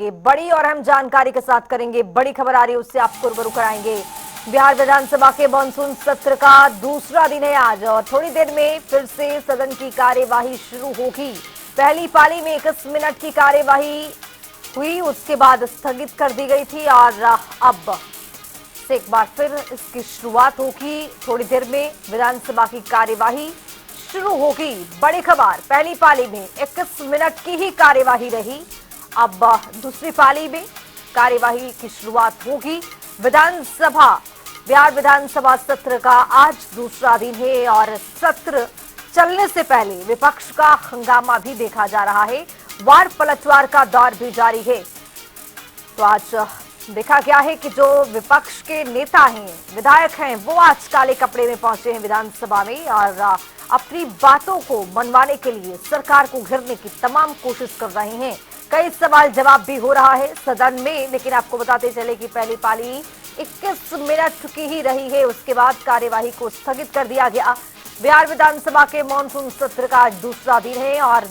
बड़ी और अहम जानकारी के साथ करेंगे। बड़ी खबर आ रही है, उससे आपको रूबरू कराएंगे। बिहार विधानसभा के मानसून सत्र का दूसरा दिन है आज और थोड़ी देर में फिर से सदन की कार्यवाही शुरू होगी। पहली पाली में 21 मिनट की कार्यवाही हुई, उसके बाद स्थगित कर दी गई थी और अब से एक बार फिर इसकी शुरुआत होगी। थोड़ी देर में विधानसभा की कार्यवाही शुरू होगी। बड़ी खबर, पहली पाली में 21 मिनट की ही कार्यवाही रही, अब दूसरी पाली में कार्यवाही की शुरुआत होगी। बिहार विधानसभा सत्र का आज दूसरा दिन है और सत्र चलने से पहले विपक्ष का हंगामा भी देखा जा रहा है। वार पलटवार का दौर भी जारी है। तो आज देखा गया है कि जो विपक्ष के नेता हैं, विधायक हैं, वो आज काले कपड़े में पहुंचे हैं विधानसभा में और अपनी बातों को मनवाने के लिए सरकार को घेरने की तमाम कोशिश कर रहे हैं। कई सवाल जवाब भी हो रहा है सदन में, लेकिन आपको बताते चले कि पहली पाली 21 मिनट की ही रही है, उसके बाद कार्यवाही को स्थगित कर दिया गया। बिहार विधानसभा के मानसून सत्र का आज दूसरा दिन है और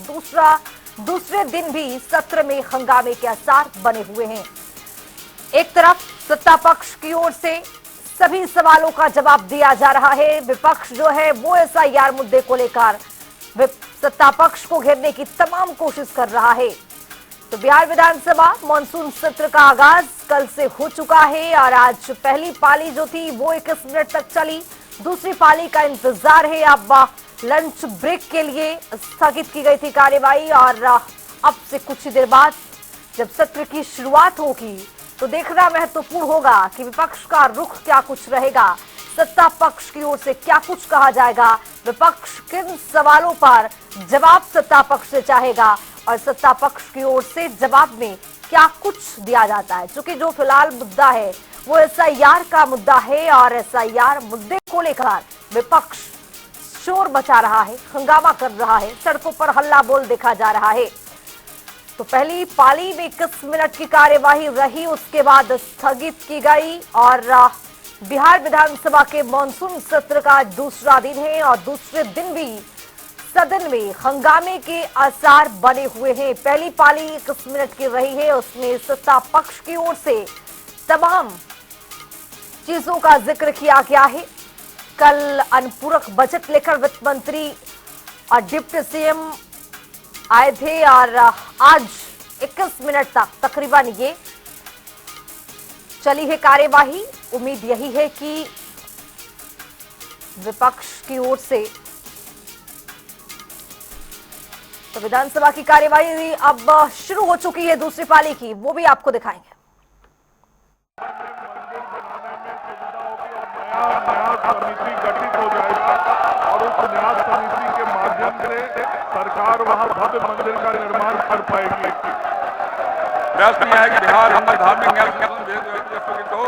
दूसरे दिन भी सत्र में हंगामे के आसार बने हुए हैं। एक तरफ सत्ता पक्ष की ओर से सभी सवालों का जवाब दिया जा रहा है। विपक्ष जो है वो एसआईआर मुद्दे को लेकर सत्ता पक्ष को घेरने की तमाम कोशिश कर रहा है। तो बिहार विधानसभा मानसून सत्र का आगाज कल से हो चुका है और आज पहली पाली जो थी वो 21 मिनट तक चली। दूसरी पाली का इंतजार है। अब लंच ब्रेक के लिए स्थगित की गई थी कार्यवाही और अब से कुछ ही देर बाद जब सत्र की शुरुआत होगी तो देखना महत्वपूर्ण होगा कि विपक्ष का रुख क्या कुछ रहेगा, सत्ता पक्ष की ओर से क्या कुछ कहा जाएगा, विपक्ष किन सवालों पर जवाब सत्ता पक्ष से चाहेगा और सत्ता पक्ष की ओर से जवाब में क्या कुछ दिया जाता है। क्योंकि जो फिलहाल मुद्दा है वो एसआईआर का मुद्दा है और एसआईआर मुद्दे को लेकर विपक्ष शोर मचा रहा है, हंगामा कर रहा है, सड़कों पर हल्ला बोल देखा जा रहा है। तो पहली पाली में 21 मिनट की कार्यवाही रही, उसके बाद स्थगित की गई और बिहार विधानसभा के मानसून सत्र का दूसरा दिन है और दूसरे दिन भी सदन में हंगामे के आसार बने हुए हैं। पहली पाली 21 मिनट की रही है, उसमें सत्ता पक्ष की ओर से तमाम चीजों का जिक्र किया गया है। कल अनुपूरक बजट लेकर वित्त मंत्री और डिप्टी सीएम आए थे और आज 21 मिनट तक तकरीबन ये चली है कार्यवाही। उम्मीद यही है कि विपक्ष की ओर से तो विधानसभा की कार्यवाही अब शुरू हो चुकी है दूसरी पाली की, वो भी आपको दिखाएंगे। समिति गठित हो जाएगा और उस न्यास समिति के माध्यम से सरकार वहां भव्य मंदिर का निर्माण कर पाएगी। प्रश्न यह है कि बिहार हम धार्मिक न्यास हो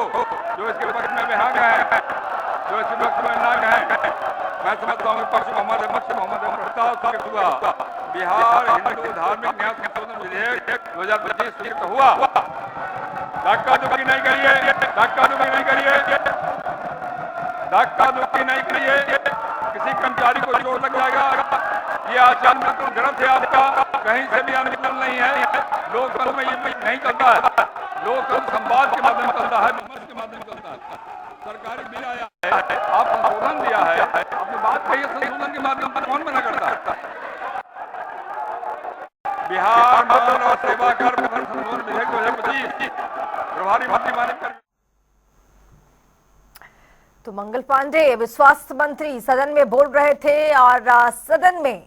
जो इसके पक्ष में बिहार है, जो इसके पक्ष में नाग है। मैं समझता हूँ पक्ष मोहम्मद हुआ बिहार हिंदू धार्मिक न्यास विधेयक 2025 स्वीकृत हुआ। धक्का दुक्की नहीं करिए, धक्का दुक्की नहीं करिए, धक्का दुक्की नहीं करिए, किसी कर्मचारी को चोट लग जाएगा। ये आचरण ग्रंथ है आपका, कहीं से भी अनुमोदन नहीं है। लोकतंत्र में ये नहीं चलता है, लोकतंत्र संवाद के माध्यम चलता है, विमर्श के माध्यम चलता है। सरकारी बिल आया है, आप संशोधन दिया है, अपनी बात कही संशोधन के माध्यम पर कौन मना करता है? बिहार मान और सेवा कर संशोधन विधेयक 2025 प्रभारी मंत्री मानित कर। तो मंगल पांडे स्वास्थ्य मंत्री सदन में बोल रहे थे और सदन में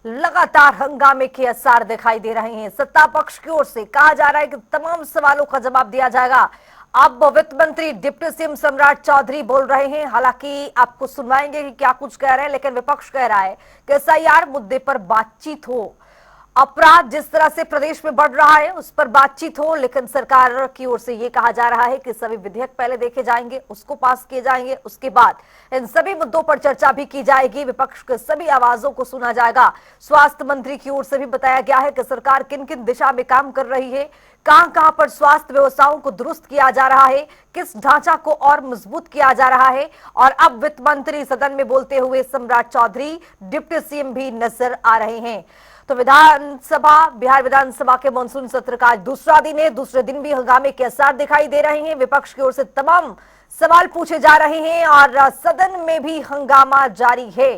लगातार हंगामे के आसार दिखाई दे रहे हैं। सत्ता पक्ष की ओर से कहा जा रहा है कि तमाम सवालों का जवाब दिया जाएगा। अब वित्त मंत्री डिप्टी सीएम सम्राट चौधरी बोल रहे हैं, हालांकि आपको सुनवाएंगे कि क्या कुछ कह रहे हैं, लेकिन विपक्ष कह रहा है कि एसआईआर मुद्दे पर बातचीत हो, अपराध जिस तरह से प्रदेश में बढ़ रहा है उस पर बातचीत हो। लेकिन सरकार की ओर से यह कहा जा रहा है कि सभी विधेयक पहले देखे जाएंगे, उसको पास किए जाएंगे, उसके बाद इन सभी मुद्दों पर चर्चा भी की जाएगी, विपक्ष के सभी आवाजों को सुना जाएगा। स्वास्थ्य मंत्री की ओर से भी बताया गया है कि सरकार किन किन दिशा में काम कर रही है, कहां पर स्वास्थ्य व्यवस्थाओं को दुरुस्त किया जा रहा है, किस ढांचा को और मजबूत किया जा रहा है। और अब वित्त मंत्री सदन में बोलते हुए सम्राट चौधरी, डिप्टी सीएम भी नजर आ रहे हैं। तो बिहार विधानसभा के मानसून सत्र का आज दूसरा दिन है। दूसरे दिन भी हंगामे के आसार दिखाई दे रहे हैं। विपक्ष की ओर से तमाम सवाल पूछे जा रहे हैं और सदन में भी हंगामा जारी है।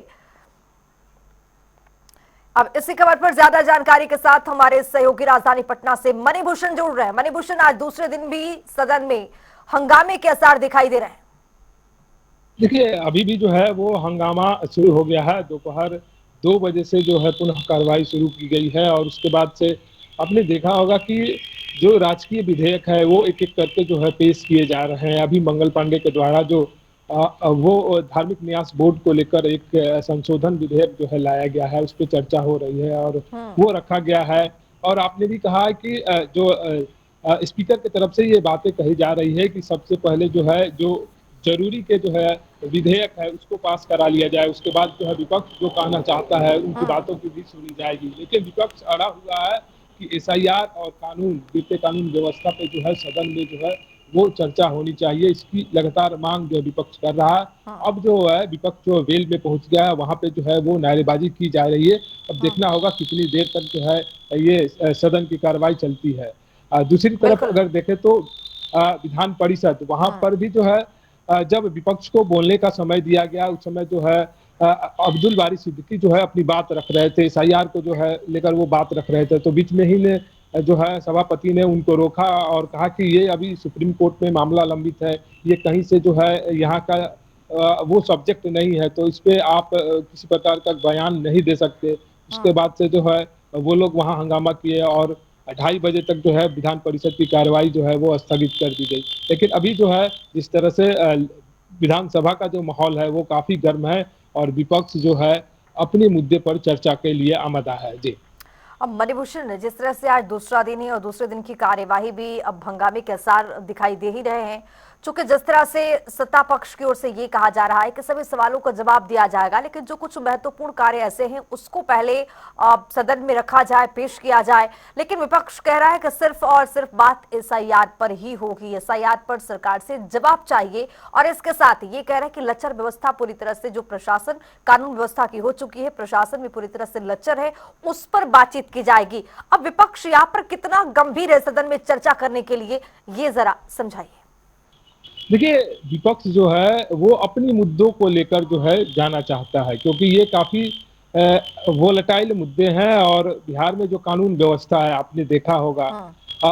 अब इसी खबर पर ज्यादा जानकारी के साथ हमारे सहयोगी राजधानी पटना से मणिभूषण जुड़ रहे हैं। मणिभूषण, आज दूसरे दिन भी सदन में हंगामे के आसार दिखाई दे रहे हैं। देखिए, अभी भी जो है वो हंगामा शुरू हो गया है। दोपहर 2 बजे से जो है पुनः कार्रवाई शुरू की गई है और उसके बाद से आपने देखा होगा कि जो राजकीय विधेयक है वो एक एक करके जो है पेश किए जा रहे हैं। अभी मंगल पांडे के द्वारा जो वो धार्मिक न्यास बोर्ड को लेकर एक संशोधन विधेयक जो है लाया गया है, उस पर चर्चा हो रही है और वो रखा गया है। और आपने भी कहा है कि जो स्पीकर की तरफ से ये बातें कही जा रही है कि सबसे पहले जो है जो जरूरी के जो है विधेयक है उसको पास करा लिया जाए, उसके बाद जो है विपक्ष जो कहना चाहता है उनकी बातों की भी सुनी जाएगी। लेकिन विपक्ष अड़ा हुआ है कि एसआईआर और कानून व्यवस्था पे जो है सदन में जो है वो चर्चा होनी चाहिए। इसकी लगातार मांग जो विपक्ष कर रहा है। अब जो है विपक्ष जो वेल में पहुंच गया है, वहां पे जो है वो नारेबाजी की जा रही है। अब देखना होगा कितनी देर तक जो है ये सदन की कार्रवाई चलती है। दूसरी तरफ अगर देखें तो विधान परिषद, वहां पर भी जो है जब विपक्ष को बोलने का समय दिया गया, उस समय जो है अब्दुल बारी सिद्दीकी जो है अपनी बात रख रहे थे, एसआईआर को जो है लेकर वो बात रख रहे थे। तो बीच में ही ने जो है सभापति ने उनको रोका और कहा कि ये अभी सुप्रीम कोर्ट में मामला लंबित है, ये कहीं से जो है यहाँ का वो सब्जेक्ट नहीं है, तो इस पे आप किसी प्रकार का बयान नहीं दे सकते। उसके बाद से जो है वो लोग वहाँ हंगामा किए और 2:30 बजे तक जो है विधान परिषद की कार्रवाई जो है वो स्थगित कर दी गई। लेकिन अभी जो है जिस तरह से विधानसभा का जो माहौल है वो काफी गर्म है और विपक्ष जो है अपने मुद्दे पर चर्चा के लिए आमादा है। जी, अब मणिभूषण, जिस तरह से आज दूसरा दिन है और दूसरे दिन की कार्यवाही भी अब हंगामे के आसार दिखाई दे ही रहे हैं, चूंकि जिस तरह से सत्ता पक्ष की ओर से ये कहा जा रहा है कि सभी सवालों का जवाब दिया जाएगा, लेकिन जो कुछ महत्वपूर्ण कार्य ऐसे हैं उसको पहले सदन में रखा जाए, पेश किया जाए। लेकिन विपक्ष कह रहा है कि सिर्फ और सिर्फ बात एसआईआर पर ही होगी, एसआईआर पर सरकार से जवाब चाहिए। और इसके साथ ये कह रहे हैं कि लचर व्यवस्था पूरी तरह से जो प्रशासन कानून व्यवस्था की हो चुकी है, प्रशासन भी पूरी तरह से लचर है, उस पर बातचीत की जाएगी। अब विपक्ष यहाँ पर कितना गंभीर है सदन में चर्चा करने के लिए, ये जरा समझाइए। देखिए, विपक्ष जो है वो अपनी मुद्दों को लेकर जो है जाना चाहता है, क्योंकि ये काफी वोलेटाइल मुद्दे हैं और बिहार में जो कानून व्यवस्था है आपने देखा होगा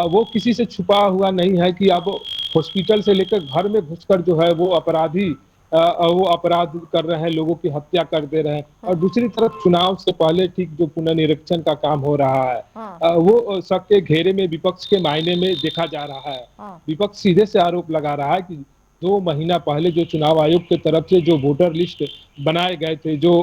वो किसी से छुपा हुआ नहीं है कि अब हॉस्पिटल से लेकर घर में घुसकर जो है वो अपराधी वो अपराध कर रहे हैं, लोगों की हत्या कर दे रहे हैं। और दूसरी तरफ चुनाव से पहले ठीक जो पुनर्निरीक्षण का काम हो रहा है वो सबके घेरे में विपक्ष के मायने में देखा जा रहा है। विपक्ष सीधे से आरोप लगा रहा है कि 2 महीना पहले जो चुनाव आयोग की तरफ से जो वोटर लिस्ट बनाए गए थे, जो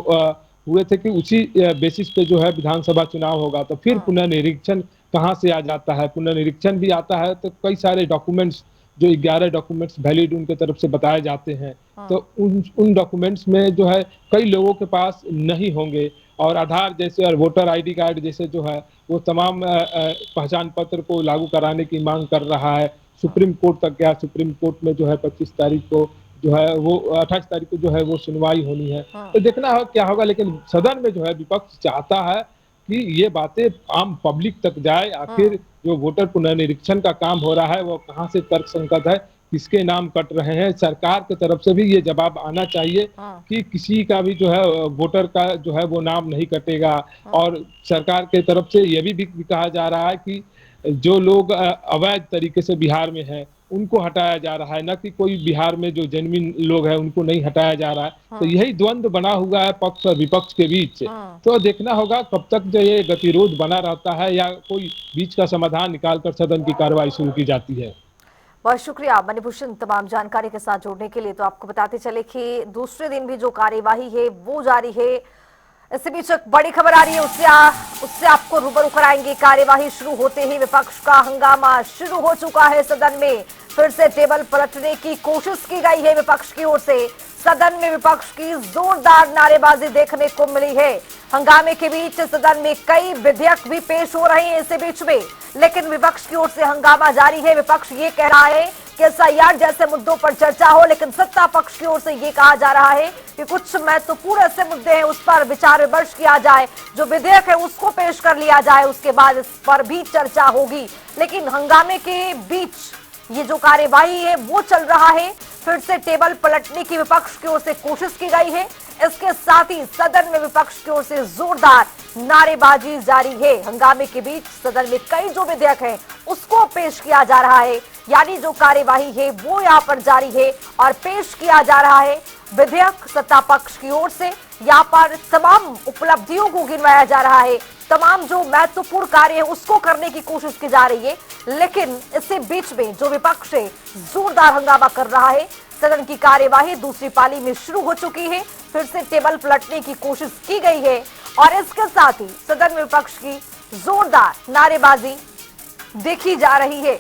हुए थे कि उसी बेसिस पे जो है विधानसभा चुनाव होगा, तो फिर पुनर्निरीक्षण कहाँ से आ जाता है? पुनर्निरीक्षण भी आता है तो कई सारे डॉक्यूमेंट्स, जो 11 डॉक्यूमेंट्स वैलिड उनके तरफ से बताए जाते हैं, तो उन डॉक्यूमेंट्स में जो है कई लोगों के पास नहीं होंगे। और आधार जैसे और वोटर आईडी कार्ड जैसे जो है वो तमाम पहचान पत्र को लागू कराने की मांग कर रहा है। सुप्रीम कोर्ट तक गया, सुप्रीम कोर्ट में जो है 25 तारीख को जो है वो 28 तारीख को जो है वो सुनवाई होनी है। तो देखना हो क्या होगा। लेकिन सदन में जो है विपक्ष चाहता है कि ये बातें आम पब्लिक तक जाए। आखिर जो वोटर पुनर्निरीक्षण का काम हो रहा है वो कहाँ से तर्कसंगत है, किसके नाम कट रहे हैं? सरकार की तरफ से भी ये जवाब आना चाहिए कि किसी का भी जो है वोटर का जो है वो नाम नहीं कटेगा। और सरकार की तरफ से ये भी कहा जा रहा है कि जो लोग अवैध तरीके से बिहार में हैं उनको हटाया जा रहा है, न कि कोई बिहार में जो जेन्युइन लोग हैं उनको नहीं हटाया जा रहा है। तो यही द्वंद्व बना हुआ है पक्ष और विपक्ष के बीच। तो देखना होगा कब तक जो ये गतिरोध बना रहता है या कोई बीच का समाधान निकालकर सदन की कार्रवाई शुरू की जाती है। बहुत शुक्रिया मणिभूषण तमाम जानकारी के साथ जोड़ने के लिए। तो आपको बताते चले कि दूसरे दिन भी जो कार्यवाही है वो जारी है। इसके बीच एक बड़ी खबर आ रही है, उससे आपको रूबरू कराएंगे। कार्यवाही शुरू होते ही विपक्ष का हंगामा शुरू हो चुका है सदन में। फिर से टेबल पलटने की कोशिश की गई है विपक्ष की ओर से। सदन में विपक्ष की जोरदार नारेबाजी देखने को मिली है। हंगामे के बीच सदन में कई विधेयक भी पेश हो रहे हैं इसी बीच में, लेकिन विपक्ष की ओर से हंगामा जारी है। विपक्ष ये कह रहा है SIR जैसे मुद्दों पर चर्चा हो, लेकिन सत्ता पक्ष की ओर से ये कहा जा रहा है कि कुछ महत्वपूर्ण ऐसे मुद्दे हैं उस पर विचार विमर्श किया जाए, जो विधेयक है उसको पेश कर लिया जाए, उसके बाद इस पर भी चर्चा होगी। लेकिन हंगामे के बीच ये जो कार्यवाही है वो चल रहा है, फिर से टेबल पलटने की विपक्ष की ओर से कोशिश की गई है। इसके साथ ही सदन में विपक्ष की ओर से जोरदार नारेबाजी जारी है। हंगामे के बीच सदन में कई जो विधेयक हैं उसको पेश किया जा रहा है, यानी जो कार्यवाही है वो यहाँ पर जारी है और पेश किया जा रहा है विधेयक सत्ता पक्ष की ओर से। यहाँ पर तमाम उपलब्धियों को गिनवाया जा रहा है, तमाम जो महत्वपूर्ण कार्य है उसको करने की कोशिश की जा रही है, लेकिन इसके बीच में जो विपक्ष है जोरदार हंगामा कर रहा है। सदन की कार्यवाही दूसरी पाली में शुरू हो चुकी है, फिर से टेबल पलटने की कोशिश की गई है और इसके साथ ही सदन में विपक्ष की जोरदार नारेबाजी देखी जा रही है।